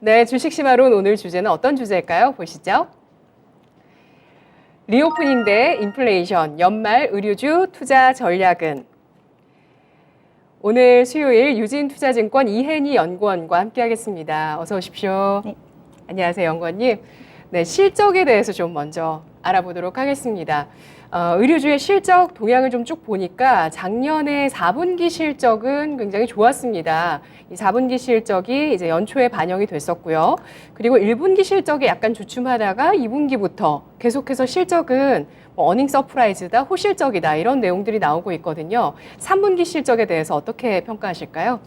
네, 주식심화론 오늘 주제는 어떤 주제일까요? 보시죠. 리오프닝 대 인플레이션, 연말 의류주 투자 전략은? 오늘 수요일 유진투자증권 이혜니 연구원과 함께하겠습니다. 어서 오십시오. 네. 안녕하세요, 연구원님. 네, 실적에 대해서 좀 먼저 알아보도록 하겠습니다. 의류주의 실적 동향을 좀 쭉 보니까 작년에 4분기 실적은 굉장히 좋았습니다. 이 4분기 실적이 이제 연초에 반영이 됐었고요. 그리고 1분기 실적이 약간 주춤하다가 2분기부터 계속해서 실적은 어닝 서프라이즈다, 호실적이다 이런 내용들이 나오고 있거든요. 3분기 실적에 대해서 어떻게 평가하실까요?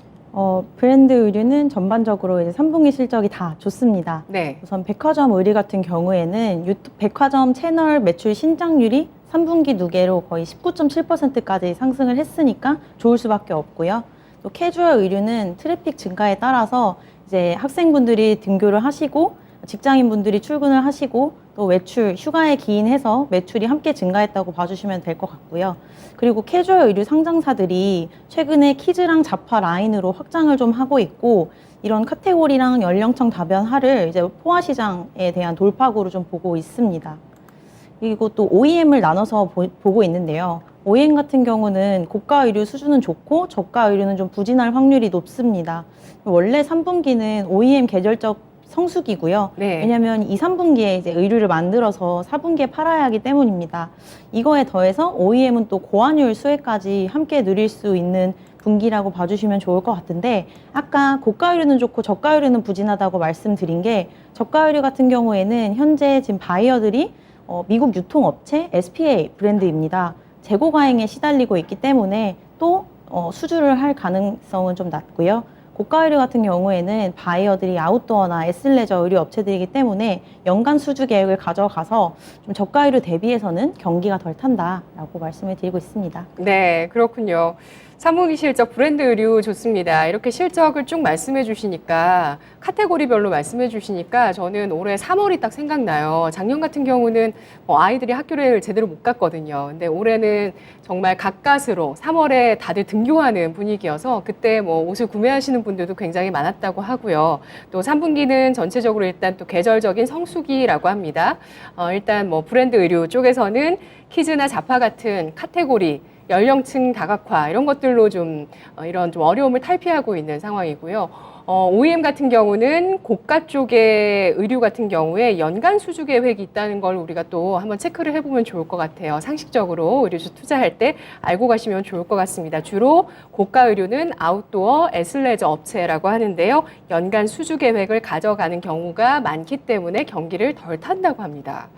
브랜드 의류는 전반적으로 이제 3분기 실적이 다 좋습니다. 네. 우선 백화점 의류 같은 경우에는 백화점 채널 매출 신장률이 3분기 누계로 거의 19.7%까지 상승을 했으니까 좋을 수밖에 없고요. 또 캐주얼 의류는 트래픽 증가에 따라서 이제 학생분들이 등교를 하시고 직장인분들이 출근을 하시고 또 외출, 휴가에 기인해서 매출이 함께 증가했다고 봐주시면 될 것 같고요. 그리고 캐주얼 의류 상장사들이 최근에 키즈랑 자파 라인으로 확장을 좀 하고 있고 이런 카테고리랑 연령층 다변화를 이제 포화 시장에 대한 돌파구로 좀 보고 있습니다. 그리고 또 OEM을 나눠서 보고 있는데요. OEM 같은 경우는 고가 의류 수준은 좋고 저가 의류는 좀 부진할 확률이 높습니다. 원래 3분기는 OEM 계절적 성수기고요. 네. 왜냐하면 2, 3분기에 이제 의류를 만들어서 4분기에 팔아야 하기 때문입니다. 이거에 더해서 OEM은 또 고환율 수혜까지 함께 누릴 수 있는 분기라고 봐주시면 좋을 것 같은데 아까 고가 의류는 좋고 저가 의류는 부진하다고 말씀드린 게 저가 의류 같은 경우에는 현재 지금 바이어들이 미국 유통업체 SPA 브랜드입니다. 재고 과잉에 시달리고 있기 때문에 또 수주를 할 가능성은 좀 낮고요. 고가 의류 같은 경우에는 바이어들이 아웃도어나 에슬레저 의류 업체들이기 때문에 연간 수주 계획을 가져가서 좀 저가 의류 대비해서는 경기가 덜 탄다라고 말씀을 드리고 있습니다. 네, 그렇군요. 3분기 실적 브랜드 의류 좋습니다. 이렇게 실적을 쭉 말씀해 주시니까 카테고리별로 말씀해 주시니까 저는 올해 3월이 딱 생각나요. 작년 같은 경우는 아이들이 학교를 제대로 못 갔거든요. 근데 올해는 정말 가까스로 3월에 다들 등교하는 분위기여서 그때 옷을 구매하시는 분들도 굉장히 많았다고 하고요. 또 3분기는 전체적으로 일단 또 계절적인 성수기라고 합니다. 일단 브랜드 의류 쪽에서는 키즈나 자파 같은 카테고리 연령층 다각화 이런 것들로 좀 이런 좀 어려움을 탈피하고 있는 상황이고요. OEM 같은 경우는 고가 쪽의 의류 같은 경우에 연간 수주 계획이 있다는 걸 우리가 또 한번 체크를 해보면 좋을 것 같아요. 상식적으로 의류주 투자할 때 알고 가시면 좋을 것 같습니다. 주로 고가 의류는 아웃도어 애슬레저 업체라고 하는데요. 연간 수주 계획을 가져가는 경우가 많기 때문에 경기를 덜 탄다고 합니다.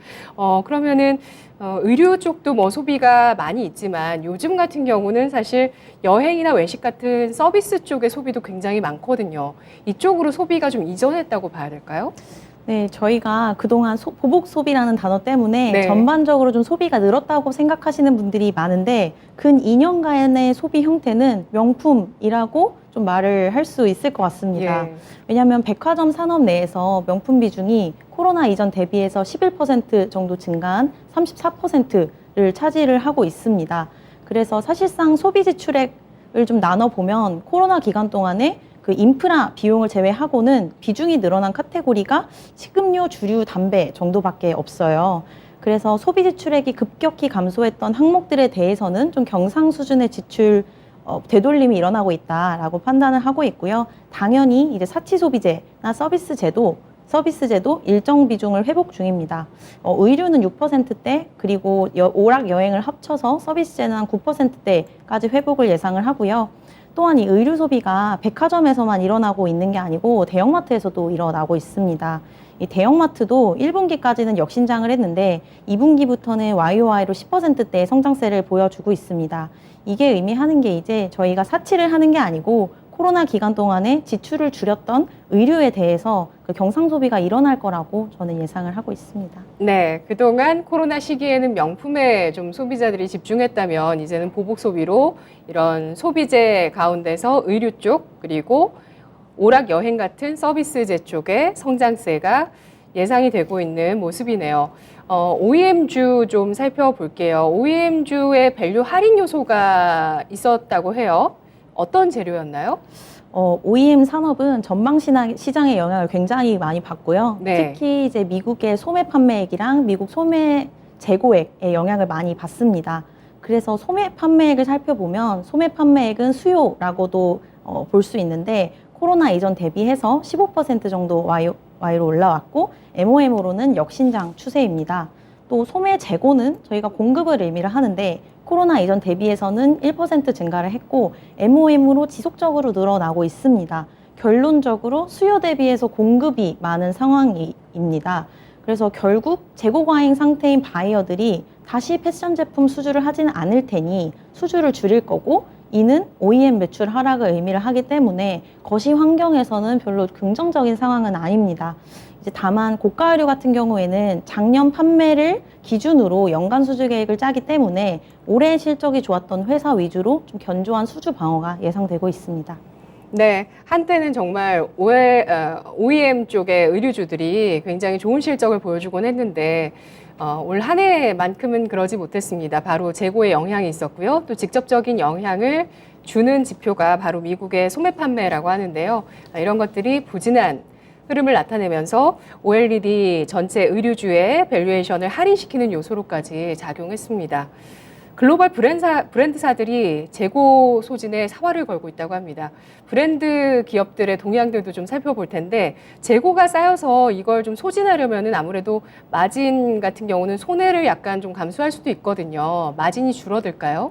그러면은 의류 쪽도 소비가 많이 있지만 요즘 같은 경우는 사실 여행이나 외식 같은 서비스 쪽의 소비도 굉장히 많거든요. 이쪽으로 소비가 좀 이전했다고 봐야 될까요? 네, 저희가 그동안 보복 소비라는 단어 때문에 네. 전반적으로 좀 소비가 늘었다고 생각하시는 분들이 많은데 근 2년간의 소비 형태는 명품이라고 좀 말을 할 수 있을 것 같습니다. 예. 왜냐하면 백화점 산업 내에서 명품 비중이 코로나 이전 대비해서 11% 정도 증가한 34%를 차지를 하고 있습니다. 그래서 사실상 소비 지출액을 좀 나눠보면 코로나 기간 동안에 그 인프라 비용을 제외하고는 비중이 늘어난 카테고리가 식음료, 주류, 담배 정도밖에 없어요. 그래서 소비 지출액이 급격히 감소했던 항목들에 대해서는 좀 경상 수준의 지출 되돌림이 일어나고 있다라고 판단을 하고 있고요. 당연히 이제 사치 소비재나 서비스 제도 일정 비중을 회복 중입니다. 의류는 6%대 그리고 오락 여행을 합쳐서 서비스재는 한 9%대까지 회복을 예상을 하고요. 또한 이 의류 소비가 백화점에서만 일어나고 있는 게 아니고 대형마트에서도 일어나고 있습니다. 이 대형마트도 1분기까지는 역신장을 했는데 2분기부터는 YOY로 10%대의 성장세를 보여주고 있습니다. 이게 의미하는 게 이제 저희가 사치를 하는 게 아니고 코로나 기간 동안에 지출을 줄였던 의류에 대해서 그 경상 소비가 일어날 거라고 저는 예상을 하고 있습니다. 네, 그동안 코로나 시기에는 명품에 좀 소비자들이 집중했다면 이제는 보복 소비로 이런 소비재 가운데서 의류 쪽 그리고 오락 여행 같은 서비스재 쪽의 성장세가 예상이 되고 있는 모습이네요. OEM주 좀 살펴볼게요. OEM주의 밸류 할인 요소가 있었다고 해요. 어떤 재료였나요? OEM 산업은 전방 시장의 영향을 굉장히 많이 받고요. 네. 특히 이제 미국의 소매 판매액이랑 미국 소매 재고액의 영향을 많이 받습니다. 그래서 소매 판매액을 살펴보면 소매 판매액은 수요라고도 볼 수 있는데 코로나 이전 대비해서 15% 정도 Y로 올라왔고 MOM으로는 역신장 추세입니다. 또 소매 재고는 저희가 공급을 의미를 하는데 코로나 이전 대비해서는 1% 증가를 했고 MOM으로 지속적으로 늘어나고 있습니다. 결론적으로 수요 대비해서 공급이 많은 상황입니다. 그래서 결국 재고 과잉 상태인 바이어들이 다시 패션 제품 수주를 하지는 않을 테니 수주를 줄일 거고 이는 OEM 매출 하락을 의미를 하기 때문에 거시 환경에서는 별로 긍정적인 상황은 아닙니다. 이제 다만 고가 의류 같은 경우에는 작년 판매를 기준으로 연간 수주 계획을 짜기 때문에 올해 실적이 좋았던 회사 위주로 좀 견조한 수주 방어가 예상되고 있습니다. 네, 한때는 정말 OEM 쪽의 의류주들이 굉장히 좋은 실적을 보여주곤 했는데 올 한 해만큼은 그러지 못했습니다. 바로 재고의 영향이 있었고요. 또 직접적인 영향을 주는 지표가 바로 미국의 소매 판매라고 하는데요. 이런 것들이 부진한 흐름을 나타내면서 OLED 전체 의류주의 밸류에이션을 할인시키는 요소로까지 작용했습니다. 글로벌 브랜드사들이 재고 소진에 사활을 걸고 있다고 합니다. 브랜드 기업들의 동향들도 좀 살펴볼 텐데 재고가 쌓여서 이걸 좀 소진하려면은 아무래도 마진 같은 경우는 손해를 약간 좀 감수할 수도 있거든요. 마진이 줄어들까요?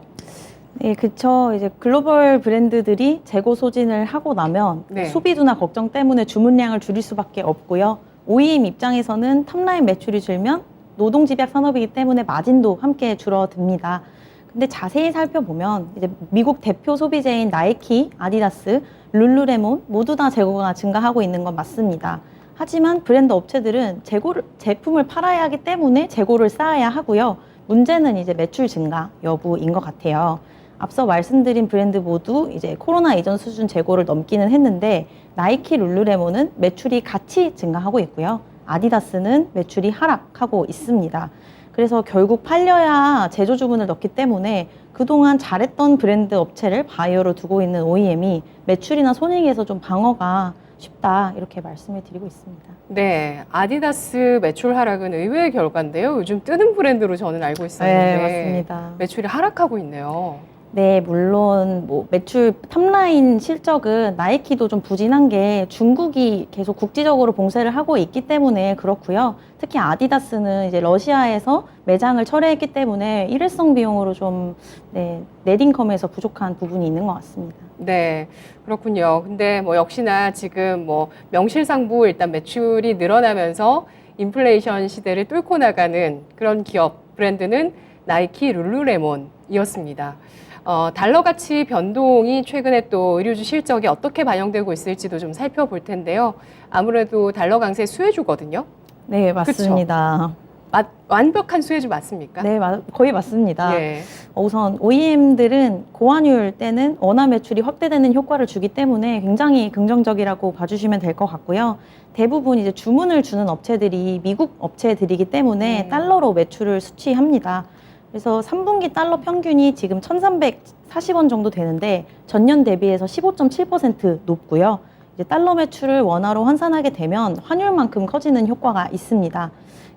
네, 그쵸. 이제 글로벌 브랜드들이 재고 소진을 하고 나면 네. 수비 둔화 걱정 때문에 주문량을 줄일 수밖에 없고요. OEM 입장에서는 탑라인 매출이 줄면 노동 집약 산업이기 때문에 마진도 함께 줄어듭니다. 근데 자세히 살펴보면 이제 미국 대표 소비재인 나이키, 아디다스, 룰루레몬 모두 다 재고가 증가하고 있는 건 맞습니다. 하지만 브랜드 업체들은 제품을 팔아야 하기 때문에 재고를 쌓아야 하고요. 문제는 이제 매출 증가 여부인 것 같아요. 앞서 말씀드린 브랜드 모두 이제 코로나 이전 수준 재고를 넘기는 했는데 나이키, 룰루레몬은 매출이 같이 증가하고 있고요. 아디다스는 매출이 하락하고 있습니다. 그래서 결국 팔려야 제조 주문을 넣기 때문에 그동안 잘했던 브랜드 업체를 바이어로 두고 있는 OEM이 매출이나 손익에서 좀 방어가 쉽다 이렇게 말씀을 드리고 있습니다. 네, 아디다스 매출 하락은 의외의 결과인데요. 요즘 뜨는 브랜드로 저는 알고 있었는데 네, 맞습니다. 매출이 하락하고 있네요. 네, 물론 뭐 매출 탑라인 실적은 나이키도 좀 부진한 게 중국이 계속 국지적으로 봉쇄를 하고 있기 때문에 그렇고요. 특히 아디다스는 이제 러시아에서 매장을 철회했기 때문에 일회성 비용으로 좀 넷인컴에서 부족한 부분이 있는 것 같습니다. 네, 그렇군요. 근데 뭐 역시나 지금 뭐 명실상부 일단 매출이 늘어나면서 인플레이션 시대를 뚫고 나가는 그런 기업 브랜드는 나이키, 룰루레몬이었습니다. 달러 가치 변동이 최근에 또 의류주 실적에 어떻게 반영되고 있을지도 좀 살펴볼 텐데요. 아무래도 달러 강세 수혜주거든요. 네, 맞습니다. 완벽한 수혜주 맞습니까? 네, 거의 맞습니다. 예. 우선 OEM들은 고환율 때는 원화 매출이 확대되는 효과를 주기 때문에 굉장히 긍정적이라고 봐주시면 될 것 같고요. 대부분 이제 주문을 주는 업체들이 미국 업체들이기 때문에 달러로 매출을 수취합니다. 그래서 3분기 달러 평균이 지금 1,340원 정도 되는데 전년 대비해서 15.7% 높고요. 이제 달러 매출을 원화로 환산하게 되면 환율만큼 커지는 효과가 있습니다.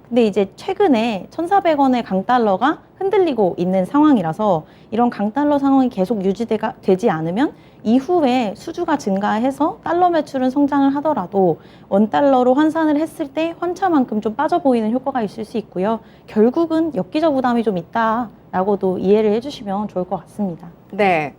근데 이제 최근에 1,400원의 강달러가 흔들리고 있는 상황이라서 이런 강달러 상황이 계속 유지되지 않으면 이후에 수주가 증가해서 달러 매출은 성장을 하더라도 원달러로 환산을 했을 때 환차만큼 좀 빠져 보이는 효과가 있을 수 있고요. 결국은 엽기적 부담이 좀 있다라고도 이해를 해주시면 좋을 것 같습니다. 네.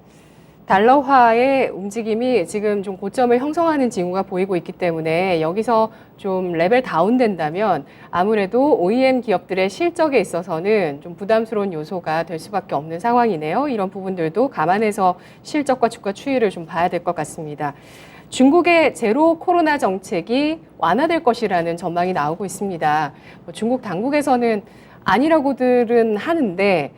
달러화의 움직임이 지금 좀 고점을 형성하는 징후가 보이고 있기 때문에 여기서 좀 레벨 다운된다면 아무래도 OEM 기업들의 실적에 있어서는 좀 부담스러운 요소가 될 수밖에 없는 상황이네요. 이런 부분들도 감안해서 실적과 주가 추이를 좀 봐야 될 것 같습니다. 중국의 제로 코로나 정책이 완화될 것이라는 전망이 나오고 있습니다. 중국 당국에서는 아니라고들은 하는데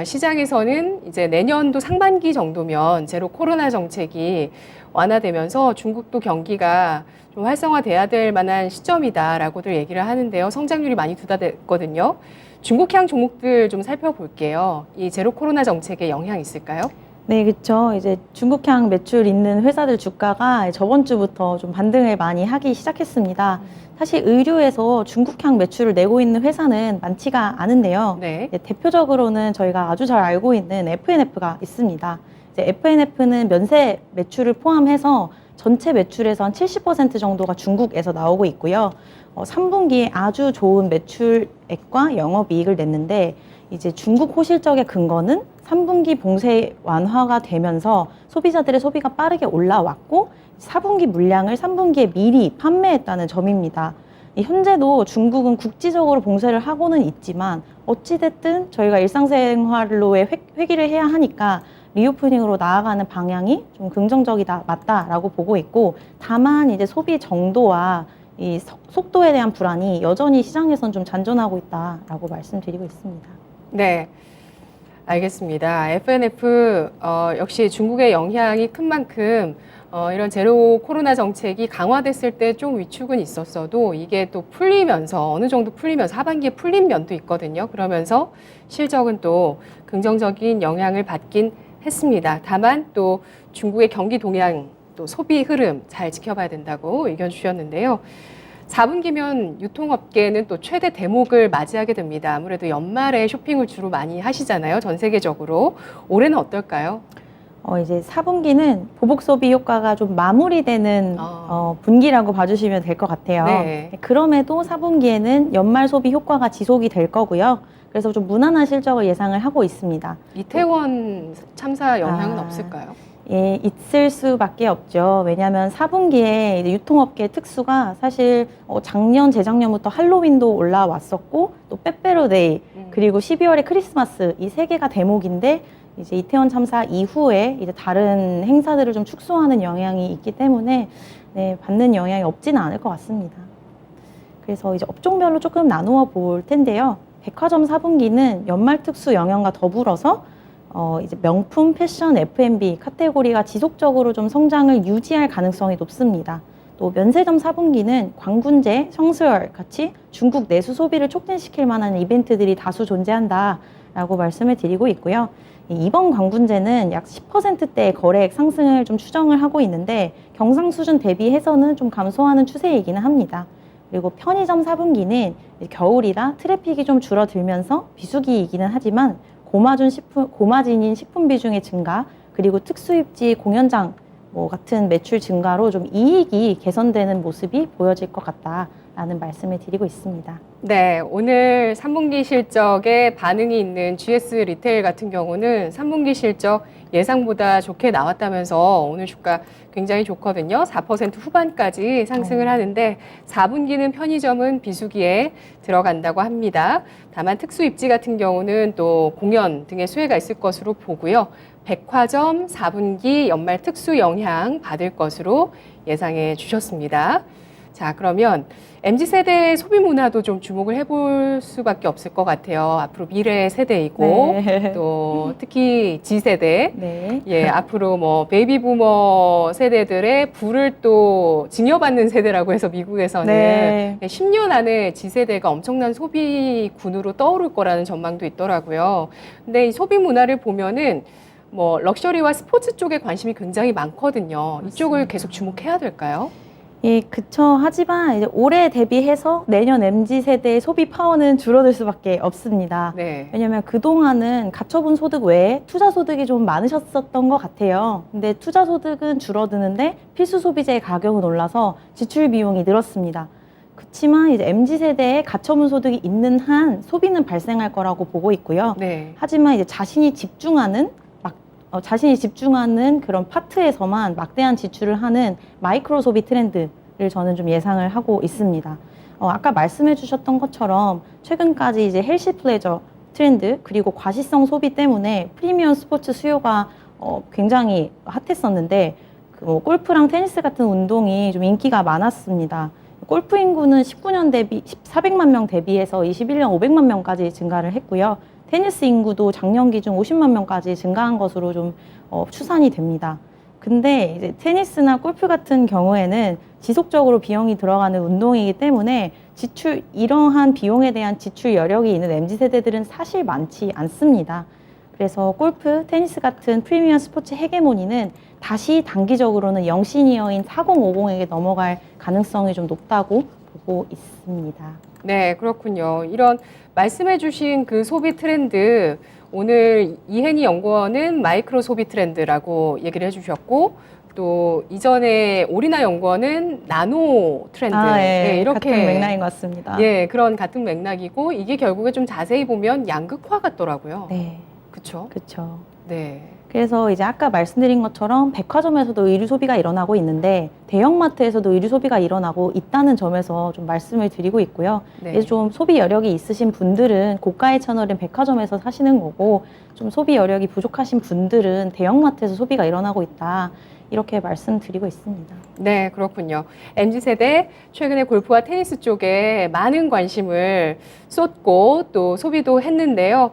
시장에서는 이제 내년도 상반기 정도면 제로 코로나 정책이 완화되면서 중국도 경기가 좀 활성화돼야 될 만한 시점이다라고들 얘기를 하는데요. 성장률이 많이 둔화됐거든요. 중국향 종목들 좀 살펴볼게요. 이 제로 코로나 정책에 영향 있을까요? 네, 그렇죠. 이제 중국향 매출 있는 회사들 주가가 저번 주부터 좀 반등을 많이 하기 시작했습니다. 사실 의류에서 중국향 매출을 내고 있는 회사는 많지가 않은데요. 네. 대표적으로는 저희가 아주 잘 알고 있는 FNF가 있습니다. 이제 FNF는 면세 매출을 포함해서 전체 매출에서 한 70% 정도가 중국에서 나오고 있고요. 3분기에 아주 좋은 매출액과 영업이익을 냈는데 이제 중국 호실적의 근거는 3분기 봉쇄 완화가 되면서 소비자들의 소비가 빠르게 올라왔고 4분기 물량을 3분기에 미리 판매했다는 점입니다. 현재도 중국은 국지적으로 봉쇄를 하고는 있지만 어찌됐든 저희가 일상생활로의 회귀를 해야 하니까 리오프닝으로 나아가는 방향이 좀 긍정적이다, 맞다라고 보고 있고 다만 이제 소비 정도와 이 속도에 대한 불안이 여전히 시장에선 좀 잔존하고 있다라고 말씀드리고 있습니다. 네. 알겠습니다. FNF 역시 중국의 영향이 큰 만큼 이런 제로 코로나 정책이 강화됐을 때 좀 위축은 있었어도 이게 또 풀리면서 어느 정도 풀리면서 하반기에 풀린 면도 있거든요. 그러면서 실적은 또 긍정적인 영향을 받긴 했습니다. 다만 또 중국의 경기 동향 또 소비 흐름 잘 지켜봐야 된다고 의견 주셨는데요. 4분기면 유통업계는 또 최대 대목을 맞이하게 됩니다. 아무래도 연말에 쇼핑을 주로 많이 하시잖아요. 전 세계적으로. 올해는 어떨까요? 이제 4분기는 보복 소비 효과가 좀 마무리되는 분기라고 봐주시면 될 것 같아요. 네. 그럼에도 4분기에는 연말 소비 효과가 지속이 될 거고요. 그래서 좀 무난한 실적을 예상을 하고 있습니다. 이태원 참사 영향은 없을까요? 예, 있을 수밖에 없죠. 왜냐하면 4분기에 유통업계 특수가 사실 작년, 재작년부터 할로윈도 올라왔었고 또 빼빼로데이 그리고 12월에 크리스마스 이 세 개가 대목인데 이제 이태원 참사 이후에 이제 다른 행사들을 좀 축소하는 영향이 있기 때문에 네, 받는 영향이 없지는 않을 것 같습니다. 그래서 이제 업종별로 조금 나누어 볼 텐데요. 백화점 4분기는 연말 특수 영향과 더불어서 이제 명품, 패션, F&B 카테고리가 지속적으로 좀 성장을 유지할 가능성이 높습니다. 또 면세점 4분기는 광군제, 성수열 같이 중국 내수 소비를 촉진시킬 만한 이벤트들이 다수 존재한다라고 말씀을 드리고 있고요. 이번 광군제는 약 10%대의 거래액 상승을 좀 추정을 하고 있는데 경상 수준 대비해서는 좀 감소하는 추세이기는 합니다. 그리고 편의점 4분기는 겨울이라 트래픽이 좀 줄어들면서 비수기이기는 하지만 고마진인 식품 비중의 증가 그리고 특수입지 공연장 같은 매출 증가로 좀 이익이 개선되는 모습이 보여질 것 같다라는 말씀을 드리고 있습니다. 네, 오늘 3분기 실적에 반응이 있는 GS 리테일 같은 경우는 3분기 실적 예상보다 좋게 나왔다면서 오늘 주가 굉장히 좋거든요. 4% 후반까지 상승을 하는데 4분기는 편의점은 비수기에 들어간다고 합니다. 다만 특수입지 같은 경우는 또 공연 등의 수혜가 있을 것으로 보고요. 백화점 4분기 연말 특수 영향 받을 것으로 예상해 주셨습니다. 자, 그러면 MZ세대의 소비 문화도 좀 주목을 해볼 수밖에 없을 것 같아요. 앞으로 미래 세대이고 네. 또 특히 G세대. 네. 예, 앞으로 뭐 베이비 부머 세대들의 부를 또 증여받는 세대라고 해서 미국에서는 네. 10년 안에 G세대가 엄청난 소비군으로 떠오를 거라는 전망도 있더라고요. 근데 이 소비 문화를 보면은 뭐 럭셔리와 스포츠 쪽에 관심이 굉장히 많거든요. 이쪽을 계속 주목해야 될까요? 예, 그쵸. 하지만 이제 올해 대비해서 내년 MZ세대의 소비 파워는 줄어들 수밖에 없습니다. 네. 왜냐면 그동안은 가처분 소득 외에 투자 소득이 좀 많으셨었던 것 같아요. 근데 투자 소득은 줄어드는데 필수 소비재의 가격은 올라서 지출 비용이 늘었습니다. 그렇지만 이제 MZ세대의 가처분 소득이 있는 한 소비는 발생할 거라고 보고 있고요. 네. 하지만 이제 자신이 집중하는 그런 파트에서만 막대한 지출을 하는 마이크로 소비 트렌드를 저는 좀 예상을 하고 있습니다. 아까 말씀해 주셨던 것처럼 최근까지 이제 헬시 플레저 트렌드 그리고 과시성 소비 때문에 프리미엄 스포츠 수요가 굉장히 핫했었는데 골프랑 테니스 같은 운동이 좀 인기가 많았습니다. 골프 인구는 19년 대비 400만 명 대비해서 21년 500만 명까지 증가를 했고요. 테니스 인구도 작년 기준 50만 명까지 증가한 것으로 좀 추산이 됩니다. 근데 이제 테니스나 골프 같은 경우에는 지속적으로 비용이 들어가는 운동이기 때문에 이러한 비용에 대한 지출 여력이 있는 MZ세대들은 사실 많지 않습니다. 그래서 골프, 테니스 같은 프리미엄 스포츠 헤게모니는 다시 단기적으로는 영시니어인 4050에게 넘어갈 가능성이 좀 높다고 보고 있습니다. 네, 그렇군요. 이런 말씀해주신 그 소비 트렌드, 오늘 이혜니 연구원은 마이크로 소비 트렌드라고 얘기를 해주셨고, 또 이전에 오리나 연구원은 나노 트렌드. 네, 이렇게 같은 맥락인 것 같습니다. 예, 그런 같은 맥락이고, 이게 결국에 좀 자세히 보면 양극화 같더라고요. 네, 그쵸? 그렇죠. 네. 그래서 이제 아까 말씀드린 것처럼 백화점에서도 의류 소비가 일어나고 있는데 대형마트에서도 의류 소비가 일어나고 있다는 점에서 좀 말씀을 드리고 있고요. 네. 이제 좀 소비 여력이 있으신 분들은 고가의 채널인 백화점에서 사시는 거고 좀 소비 여력이 부족하신 분들은 대형마트에서 소비가 일어나고 있다. 이렇게 말씀드리고 있습니다. 네, 그렇군요. MZ세대 최근에 골프와 테니스 쪽에 많은 관심을 쏟고 또 소비도 했는데요.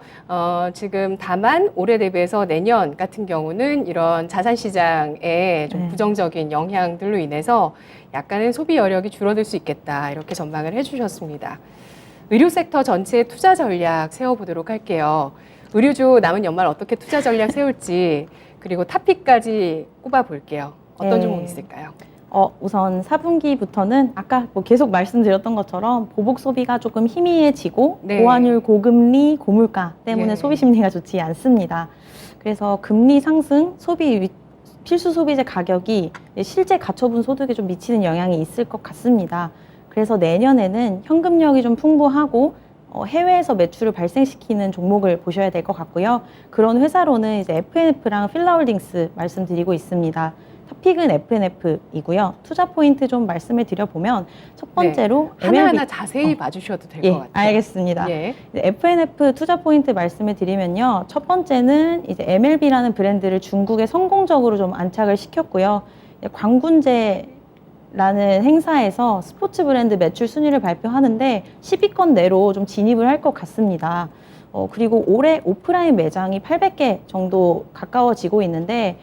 지금 다만 올해 대비해서 내년 같은 경우는 이런 자산시장의 좀 네. 부정적인 영향들로 인해서 약간은 소비 여력이 줄어들 수 있겠다. 이렇게 전망을 해주셨습니다. 의류 섹터 전체 투자 전략 세워보도록 할게요. 의류주 남은 연말 어떻게 투자 전략 세울지 그리고 탑픽까지 꼽아볼게요. 어떤 네. 종목 있을까요? 우선 4분기부터는 아까 뭐 계속 말씀드렸던 것처럼 보복 소비가 조금 희미해지고 네. 고환율, 고금리, 고물가 때문에 예. 소비 심리가 좋지 않습니다. 그래서 금리 상승, 필수 소비재 가격이 실제 가처분 소득에 좀 미치는 영향이 있을 것 같습니다. 그래서 내년에는 현금력이 좀 풍부하고 해외에서 매출을 발생시키는 종목을 보셔야 될 것 같고요. 그런 회사로는 이제 FNF랑 필라홀딩스 말씀드리고 있습니다. 탑픽은 FNF이고요. 투자 포인트 좀 말씀을 드려보면 첫 번째로 하나하나 자세히 봐주셔도 될 것 같아요. 알겠습니다. 예. 이제 FNF 투자 포인트 말씀을 드리면요. 첫 번째는 이제 MLB라는 브랜드를 중국에 성공적으로 좀 안착을 시켰고요. 광군제 라는 행사에서 스포츠 브랜드 매출 순위를 발표하는데 10위권 내로 좀 진입을 할 것 같습니다. 그리고 올해 오프라인 매장이 800개 정도 가까워지고 있는데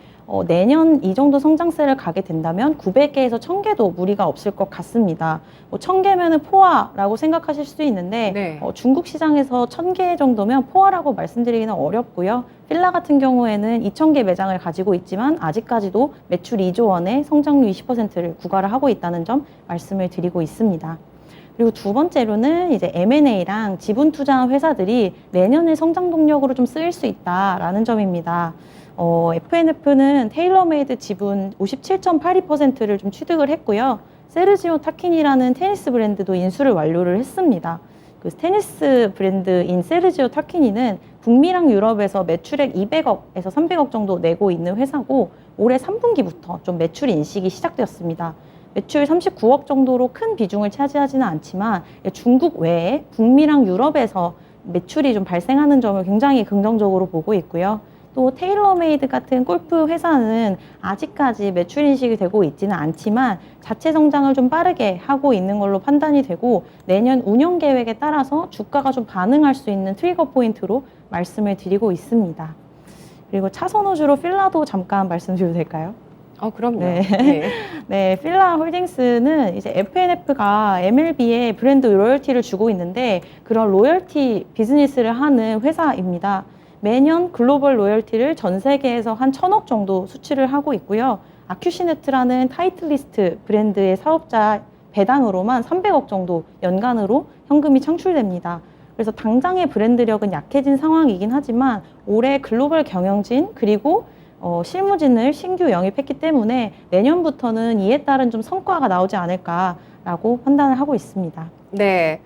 내년 이 정도 성장세를 가게 된다면 900개에서 1000개도 무리가 없을 것 같습니다. 1000개면은 포화라고 생각하실 수도 있는데 네. 중국 시장에서 1000개 정도면 포화라고 말씀드리기는 어렵고요. 필라 같은 경우에는 2000개 매장을 가지고 있지만 아직까지도 매출 2조 원의 성장률 20%를 구가를 하고 있다는 점 말씀을 드리고 있습니다. 그리고 두 번째로는 이제 M&A랑 지분 투자한 회사들이 내년의 성장 동력으로 좀 쓰일 수 있다라는 점입니다. FNF는 테일러메이드 지분 57.82%를 좀 취득을 했고요. 세르지오 타키니라는 테니스 브랜드도 인수를 완료를 했습니다. 그 테니스 브랜드인 세르지오 타키니는 북미랑 유럽에서 매출액 200억에서 300억 정도 내고 있는 회사고 올해 3분기부터 좀 매출 인식이 시작되었습니다. 매출 39억 정도로 큰 비중을 차지하지는 않지만 중국 외에 북미랑 유럽에서 매출이 좀 발생하는 점을 굉장히 긍정적으로 보고 있고요. 또 테일러메이드 같은 골프 회사는 아직까지 매출 인식이 되고 있지는 않지만 자체 성장을 좀 빠르게 하고 있는 걸로 판단이 되고 내년 운영 계획에 따라서 주가가 좀 반응할 수 있는 트리거 포인트로 말씀을 드리고 있습니다. 그리고 차선호주로 필라도 잠깐 말씀드려도 될까요? 그럼요. 네. 네. 네, 필라 홀딩스는 이제 FNF가 MLB에 브랜드 로열티를 주고 있는데 그런 로열티 비즈니스를 하는 회사입니다. 매년 글로벌 로열티를 전 세계에서 한 1000억 정도 수출을 하고 있고요. 아큐시네트라는 타이틀리스트 브랜드의 사업자 배당으로만 300억 정도 연간으로 현금이 창출됩니다. 그래서 당장의 브랜드력은 약해진 상황이긴 하지만 올해 글로벌 경영진 그리고 실무진을 신규 영입했기 때문에 내년부터는 이에 따른 좀 성과가 나오지 않을까라고 판단을 하고 있습니다. 네.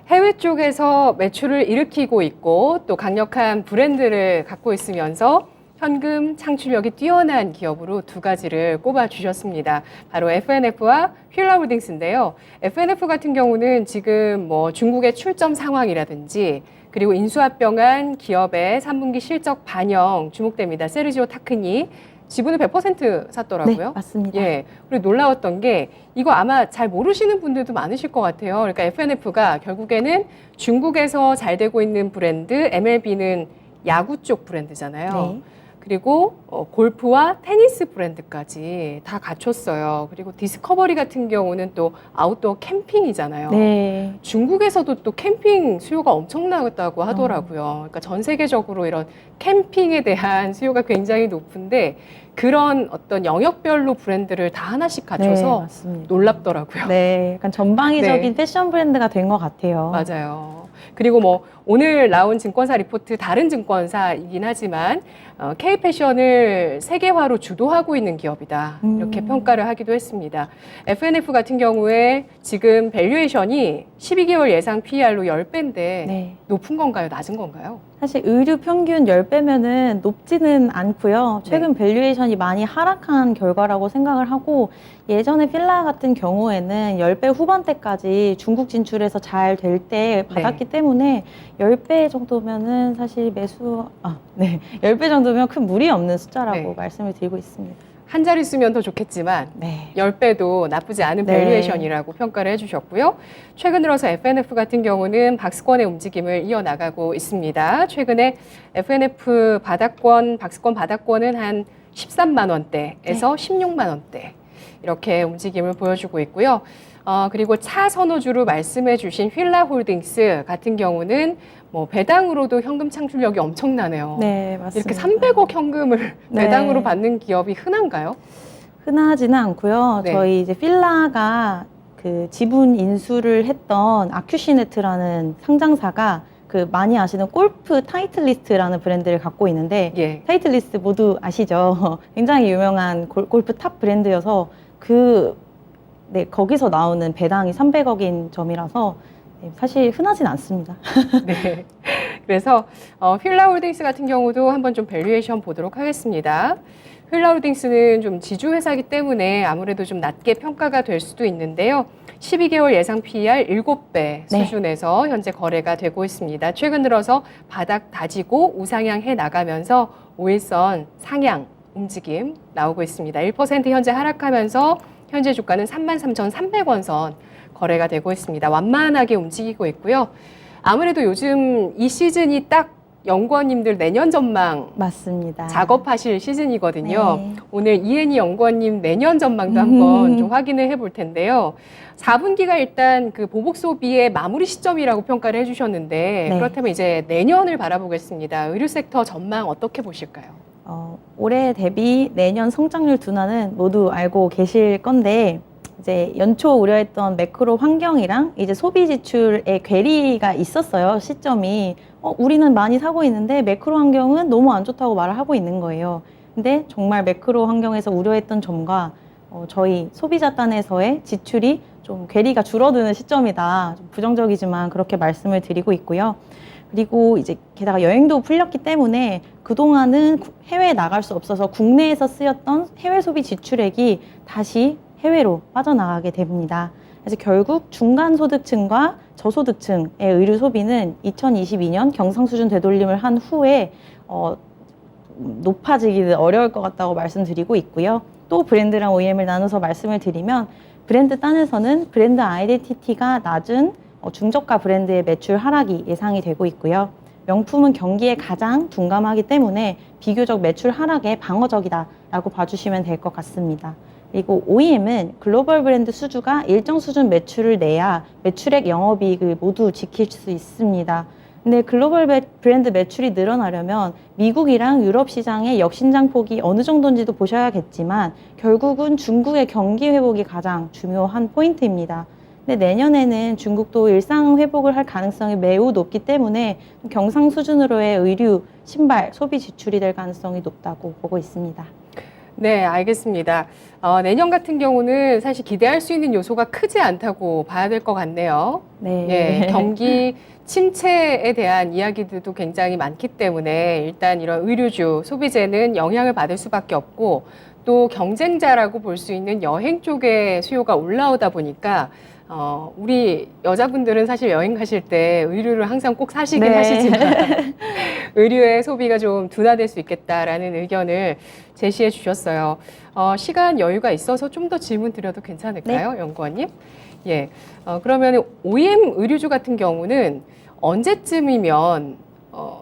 해외 쪽에서 매출을 일으키고 있고 또 강력한 브랜드를 갖고 있으면서 현금 창출력이 뛰어난 기업으로 두 가지를 꼽아 주셨습니다. 바로 FNF와 휠라홀딩스인데요. FNF 같은 경우는 지금 뭐 중국의 출점 상황이라든지 그리고 인수합병한 기업의 3분기 실적 반영 주목됩니다. 세르지오 타크니 지분을 100% 샀더라고요. 네, 맞습니다. 예. 그리고 놀라웠던 게 이거 아마 잘 모르시는 분들도 많으실 것 같아요. 그러니까 FNF가 결국에는 중국에서 잘 되고 있는 브랜드, MLB는 야구 쪽 브랜드잖아요. 네. 그리고 골프와 테니스 브랜드까지 다 갖췄어요. 그리고 디스커버리 같은 경우는 또 아웃도어 캠핑이잖아요. 네. 중국에서도 또 캠핑 수요가 엄청나다고 하더라고요. 그러니까 전 세계적으로 이런 캠핑에 대한 수요가 굉장히 높은데 그런 어떤 영역별로 브랜드를 다 하나씩 네, 갖춰서 맞습니다. 놀랍더라고요. 네, 약간 전방위적인 네. 패션 브랜드가 된 것 같아요. 맞아요. 그리고 뭐 오늘 나온 증권사 리포트 다른 증권사이긴 하지만 K패션을 세계화로 주도하고 있는 기업이다. 이렇게 평가를 하기도 했습니다. FNF 같은 경우에 지금 밸류에이션이 12개월 예상 PER로 10배인데 네. 높은 건가요? 낮은 건가요? 사실 의류 평균 10배면은 높지는 않고요. 최근 밸류에이션이 많이 하락한 결과라고 생각을 하고 예전에 필라 같은 경우에는 10배 후반대까지 중국 진출해서 잘 될 때 받았기 때문에 10배 정도면은 사실 네. 10배 정도면 큰 무리 없는 숫자라고 네. 말씀을 드리고 있습니다. 한 자리 쓰면 더 좋겠지만 네. 10배도 나쁘지 않은 네. 밸류에이션이라고 평가를 해주셨고요. 최근 들어서 FNF 같은 경우는 박스권의 움직임을 이어나가고 있습니다. 최근에 FNF 박스권 바닥권은 한 13만 원대에서 16만 원대 이렇게 움직임을 보여주고 있고요. 그리고 차 선호주로 말씀해 주신 휠라홀딩스 같은 경우는 뭐 배당으로도 현금 창출력이 엄청나네요. 네, 맞습니다. 이렇게 300억 현금을 네. 배당으로 받는 기업이 흔한가요? 흔하지는 않고요. 네. 저희 이제 필라가 그 지분 인수를 했던 아큐시네트라는 상장사가 그 많이 아시는 골프 타이틀리스트라는 브랜드를 갖고 있는데 예. 타이틀리스트 모두 아시죠? 굉장히 유명한 골프 탑 브랜드여서 거기서 나오는 배당이 300억인 점이라서 사실 흔하진 않습니다. 네. 그래서 휠라홀딩스 같은 경우도 한번 좀 밸류에이션 보도록 하겠습니다. 휠라홀딩스는 좀 지주회사이기 때문에 아무래도 좀 낮게 평가가 될 수도 있는데요. 12개월 예상 PER 7배 수준에서 현재 거래가 되고 있습니다. 최근 들어서 바닥 다지고 우상향 해 나가면서 5일선 상향 움직임 나오고 있습니다. 1% 현재 하락하면서 현재 주가는 33,300원 선 거래가 되고 있습니다. 완만하게 움직이고 있고요. 아무래도 요즘 이 시즌이 딱 연구원님들 내년 전망 맞습니다. 작업하실 시즌이거든요. 네. 오늘 이혜니 연구원님 내년 전망도 한번 좀 확인을 해볼 텐데요. 4분기가 일단 그 보복 소비의 마무리 시점이라고 평가를 해주셨는데 네. 그렇다면 이제 내년을 바라보겠습니다. 의류 섹터 전망 어떻게 보실까요? 올해 대비 내년 성장률 둔화는 모두 알고 계실 건데 이제 연초 우려했던 매크로 환경이랑 이제 소비 지출의 괴리가 있었어요. 시점이 우리는 많이 사고 있는데 매크로 환경은 너무 안 좋다고 말을 하고 있는 거예요. 근데 정말 매크로 환경에서 우려했던 점과 저희 소비자단에서의 지출이 좀 괴리가 줄어드는 시점이다. 좀 부정적이지만 그렇게 말씀을 드리고 있고요. 그리고 이제 게다가 여행도 풀렸기 때문에 그동안은 해외에 나갈 수 없어서 국내에서 쓰였던 해외 소비 지출액이 다시 해외로 빠져나가게 됩니다. 그래서 결국 중간 소득층과 저소득층의 의류 소비는 2022년 경상수준 되돌림을 한 후에 높아지기는 어려울 것 같다고 말씀드리고 있고요. 또 브랜드랑 OEM을 나눠서 말씀을 드리면 브랜드 단에서는 브랜드 아이덴티티가 낮은 중저가 브랜드의 매출 하락이 예상이 되고 있고요. 명품은 경기에 가장 둔감하기 때문에 비교적 매출 하락에 방어적이다라고 봐주시면 될 것 같습니다. 그리고 OEM은 글로벌 브랜드 수주가 일정 수준 매출을 내야 매출액 영업이익을 모두 지킬 수 있습니다. 근데 글로벌 브랜드 매출이 늘어나려면 미국이랑 유럽 시장의 역신장 폭이 어느 정도인지도 보셔야겠지만 결국은 중국의 경기 회복이 가장 중요한 포인트입니다. 근데 내년에는 중국도 일상 회복을 할 가능성이 매우 높기 때문에 경상 수준으로의 의류, 신발, 소비 지출이 될 가능성이 높다고 보고 있습니다. 네, 알겠습니다. 내년 같은 경우는 사실 기대할 수 있는 요소가 크지 않다고 봐야 될 것 같네요. 네. 예, 경기 침체에 대한 이야기들도 굉장히 많기 때문에 일단 이런 의류주, 소비재는 영향을 받을 수밖에 없고 또 경쟁자라고 볼 수 있는 여행 쪽의 수요가 올라오다 보니까 우리 여자분들은 사실 여행 가실 때 의류를 항상 꼭 사시긴 네. 하시지만 의류의 소비가 좀 둔화될 수 있겠다라는 의견을 제시해 주셨어요. 시간 여유가 있어서 좀 더 질문 드려도 괜찮을까요, 연구원님? 예. 그러면 OEM 의류주 같은 경우는 언제쯤이면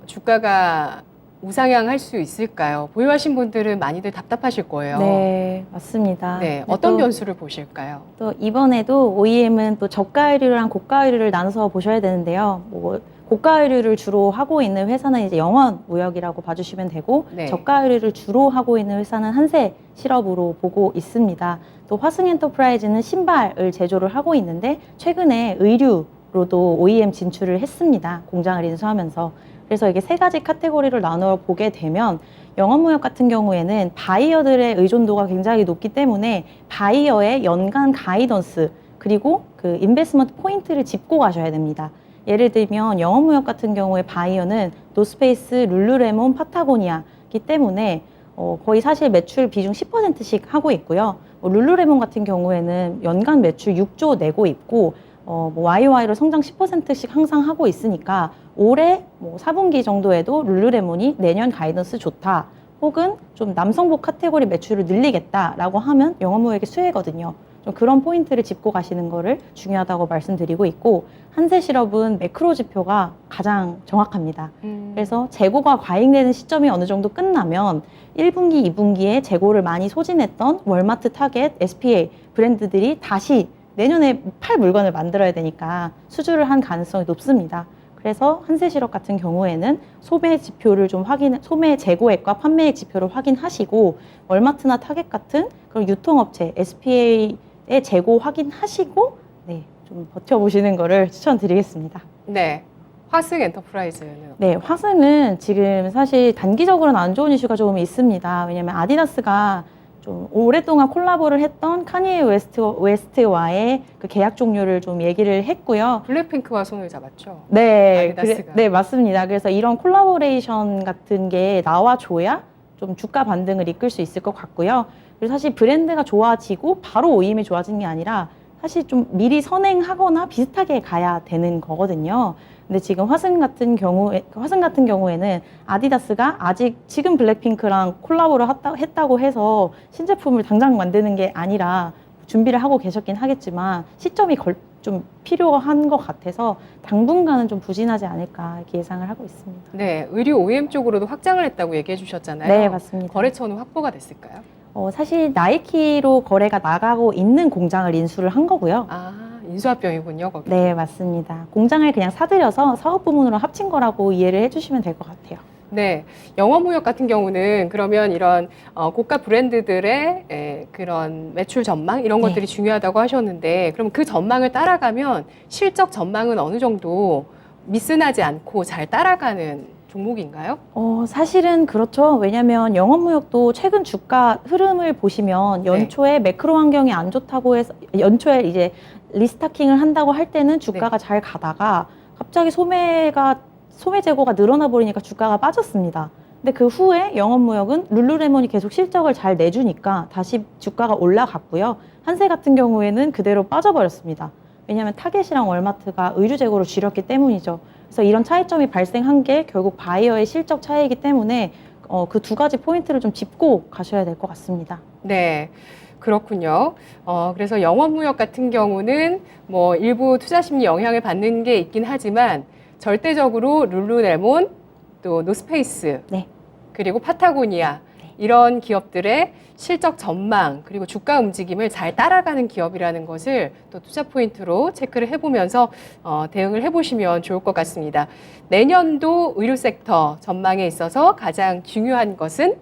주가가 우상향할 수 있을까요? 보유하신 분들은 많이들 답답하실 거예요. 네, 맞습니다. 네, 근데 어떤 또, 변수를 보실까요? 또 이번에도 OEM은 또 저가 의류랑 고가 의류를 나눠서 보셔야 되는데요. 뭐 고가 의류를 주로 하고 있는 회사는 이제 영원 무역이라고 봐주시면 되고, 네. 저가 의류를 주로 하고 있는 회사는 한세 실업으로 보고 있습니다. 또 화승 엔터프라이즈는 신발을 제조를 하고 있는데 최근에 의류로도 OEM 진출을 했습니다. 공장을 인수하면서. 그래서 이게 세 가지 카테고리를 나눠 보게 되면 영업무역 같은 경우에는 바이어들의 의존도가 굉장히 높기 때문에 바이어의 연간 가이던스 그리고 그 인베스트먼트 포인트를 짚고 가셔야 됩니다. 예를 들면 영업무역 같은 경우에 바이어는 노스페이스, 룰루레몬, 파타고니아이기 때문에 거의 사실 매출 비중 10%씩 하고 있고요. 룰루레몬 같은 경우에는 연간 매출 6조 내고 있고 YOY로 성장 10%씩 항상 하고 있으니까 올해 4분기 정도에도 룰루레몬이 내년 가이던스 좋다 혹은 좀 남성복 카테고리 매출을 늘리겠다라고 하면 영업무역의 수혜거든요. 좀 그런 포인트를 짚고 가시는 거를 중요하다고 말씀드리고 있고, 한세실업은 매크로 지표가 가장 정확합니다. 그래서 재고가 과잉되는 시점이 어느 정도 끝나면 1분기, 2분기에 재고를 많이 소진했던 월마트, 타겟, SPA 브랜드들이 다시 내년에 팔 물건을 만들어야 되니까 수주를 한 가능성이 높습니다. 그래서 한세실업 같은 경우에는 소매 지표를 좀 소매 재고액과 판매액 지표를 확인하시고, 월마트나 타겟 같은 그런 유통업체 SPA의 재고 확인하시고, 네, 좀 버텨보시는 거를 추천드리겠습니다. 네, 화승 엔터프라이즈는 네, 화승은 지금 사실 단기적으로는 안 좋은 이슈가 조금 있습니다. 왜냐면 아디다스가 좀 오랫동안 콜라보를 했던 카니에 웨스트와의 그 계약 종료를 좀 얘기를 했고요. 블랙핑크와 손을 잡았죠. 네, 아디다스가. 네, 맞습니다. 그래서 이런 콜라보레이션 같은 게 나와줘야 좀 주가 반등을 이끌 수 있을 것 같고요. 그리고 사실 브랜드가 좋아지고 바로 OEM이 좋아지는 게 아니라 사실 좀 미리 선행하거나 비슷하게 가야 되는 거거든요. 근데 지금 화승 같은 경우에는 아디다스가 아직 지금 블랙핑크랑 콜라보를 했다고 해서 신제품을 당장 만드는 게 아니라 준비를 하고 계셨긴 하겠지만 시점이 좀 필요한 것 같아서 당분간은 좀 부진하지 않을까 이렇게 예상을 하고 있습니다. 네, 의류 OEM 쪽으로도 확장을 했다고 얘기해 주셨잖아요. 네, 맞습니다. 거래처는 확보가 됐을까요? 사실 나이키로 거래가 나가고 있는 공장을 인수를 한 거고요. 아, 인수합병이군요, 거기. 네, 맞습니다. 공장을 그냥 사들여서 사업 부문으로 합친 거라고 이해를 해주시면 될 것 같아요. 네, 영업무역 같은 경우는 그러면 이런 고가 브랜드들의 그런 매출 전망 이런 네. 것들이 중요하다고 하셨는데, 그럼 그 전망을 따라가면 실적 전망은 어느 정도 미스나지 않고 잘 따라가는 종목인가요? 사실은 그렇죠. 왜냐하면 영업무역도 최근 주가 흐름을 보시면 연초에 매크로 환경이 안 좋다고 해서 연초에 이제 리스타킹을 한다고 할 때는 주가가 잘 가다가 갑자기 소매 재고가 늘어나 버리니까 주가가 빠졌습니다. 근데 그 후에 영업무역은 룰루레몬이 계속 실적을 잘 내주니까 다시 주가가 올라갔고요. 한세 같은 경우에는 그대로 빠져버렸습니다. 왜냐하면 타겟이랑 월마트가 의류 재고를 줄였기 때문이죠. 그래서 이런 차이점이 발생한 게 결국 바이어의 실적 차이이기 때문에 그 두 가지 포인트를 좀 짚고 가셔야 될 것 같습니다. 네. 그렇군요. 그래서 영업무역 같은 경우는 뭐 일부 투자 심리 영향을 받는 게 있긴 하지만 절대적으로 룰루레몬, 또 노스페이스, 네. 그리고 파타고니아 이런 기업들의 실적 전망 그리고 주가 움직임을 잘 따라가는 기업이라는 것을 또 투자 포인트로 체크를 해보면서 대응을 해보시면 좋을 것 같습니다. 내년도 의료 섹터 전망에 있어서 가장 중요한 것은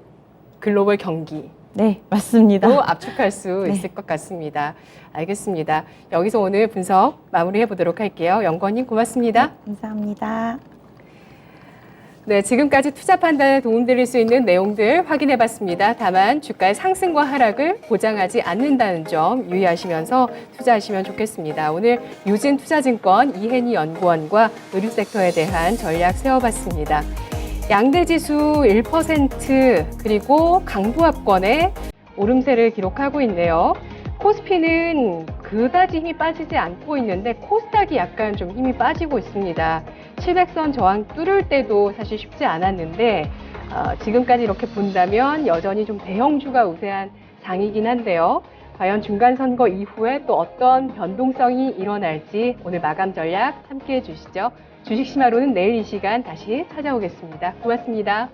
글로벌 경기. 네, 맞습니다. 또 압축할 수 네. 있을 것 같습니다. 알겠습니다. 여기서 오늘 분석 마무리해 보도록 할게요. 연구원님 고맙습니다. 감사합니다. 네, 지금까지 투자 판단에 도움드릴 수 있는 내용들 확인해 봤습니다. 다만 주가의 상승과 하락을 보장하지 않는다는 점 유의하시면서 투자하시면 좋겠습니다. 오늘 유진투자증권 이혜니 연구원과 의류 섹터에 대한 전략 세워봤습니다. 양대지수 1% 그리고 강부합권의 오름세를 기록하고 있네요. 코스피는 그다지 힘이 빠지지 않고 있는데 코스닥이 약간 좀 힘이 빠지고 있습니다. 700선 저항 뚫을 때도 사실 쉽지 않았는데 지금까지 이렇게 본다면 여전히 좀 대형주가 우세한 장이긴 한데요. 과연 중간선거 이후에 또 어떤 변동성이 일어날지 오늘 마감 전략 함께해 주시죠. 주식심화로는 내일 이 시간 다시 찾아오겠습니다. 고맙습니다.